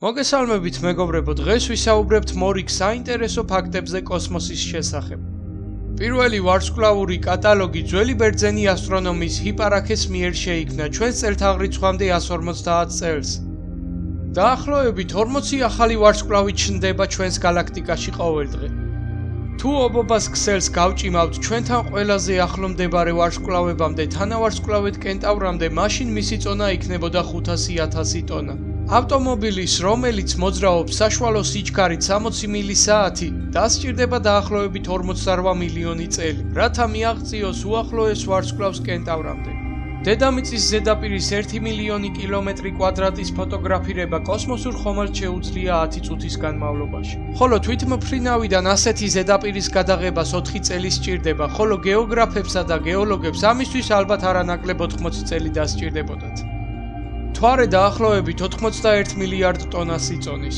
მოგესალმებით მეგობრებო, დღეს ვისაუბრებთ მორიგ საინტერესო ფაქტებზე კოსმოსის შესახებ. პირველი ვარსკვლავური კატალოგი ძველი ბერძენი ასტრონომის ჰიპარაქეს მიერ შეიქმნა ჩვენს წელთაღრიცხვამდე 150 წელს. დაახლოებით 40 ახალი ვარსკვლავი ჩნდება ჩვენს გალაქტიკაში ყოველდღე. თუ ობობას ქსელს გავჭიმავთ ჩვენთან ყველაზე ახლო მდებარე ვარსკვლავებამდე თანავარსკვლავედ კენტავრამდე, მაშინ მისი წონა იქნებოდა 500,000 ტონა. ავტომობილის, რომელიც მოძრაობს საშუალო სიჩქარით 60 მილი/საათი, დასჭირდება დაახლოებით 48 მილიონი წელი, რათა მიაღწიოს უახლოეს ვარსკვლავს კენტავრამდე. დედამიწის ზედაპირის 1 მილიონი კილომეტრი კვადრატის ფოტოგრაფირება კოსმოსურ ხომალდს შეუძლია 10 წუთის განმავლობაში. ხოლო თვითმფრინავიდან ასეთი ზედაპირის გადაღებას 4 წელი სჭირდება, ხოლო გეოგრაფებსა და გეოლოგებს ამისთვის ალბათ არანაკლებ 80 წელი დასჭირდებოდათ. მთვარე დაახლოებით 81 მილიარდ ტონას იწონის.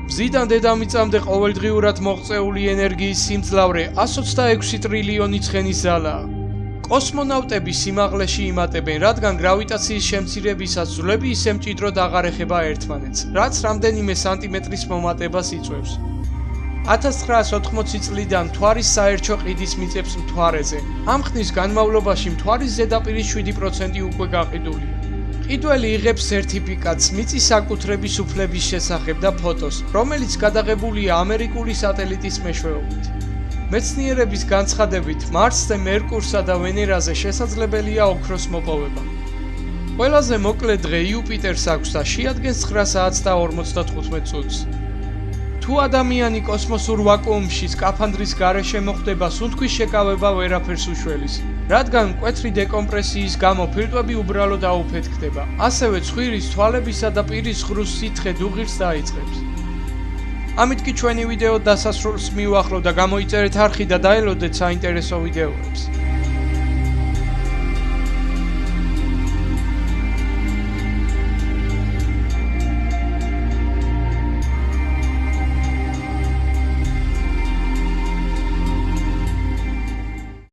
მზიდან დედამიწამდე ყოველდღიურად მოღწეული ენერგიის სიმძლავრე 126 ტრილიონი ცხენის ზალაა. კოსმონავტები სიმაღლეში იმატებენ, რადგან გრავიტაციის შემცირებისას ძვლები ისე მჭიდროდ აღარ ეხება ერთმანეთს, რაც რამდენიმე სანტიმეტრის მომატებას იწვევს. 1980 წლიდან მთვარის საერთო ყიდის მიწებს მთვარეზე. ამ ხნის განმავლობაში მთვარის ზედაპირის 7% უკვე გაყიდულია. ყიდველი იღებს სერტიფიკატს მიწის საკუთრების უფლების შესახებ და ფოტოს, რომელიც გადაღებულია ამერიკული სატელიტის მეშვეობით. მეცნიერების განცხადებით, მარსზე, მერკურსა და ვენერაზე შესაძლებელია ოქროს მოპოვება. ყველაზე მოკლე დღე იუპიტერს აქვს და შეადგენს 9 საათს და 55 წუთს. თუ ადამიანი კოსმოსურ ვაკუუმში სკაფანდრის გარეშე მოხდება, სუნთქვის შეკავება ვერაფერს უშველის, რადგან მკვეთრი დეკომპრესიის გამო ფილტვები უბრალოდ აუფეთქდება, ასევე ცხვირის, თვალებისა და პირის ღრუს სითხე დუღილს დაიწყებს. ამით კი ჩვენი ვიდეო დასასრულს მივახლო და გამოიწერეთ არხი და დაელოდეთ საინტერესო ვიდეოებს.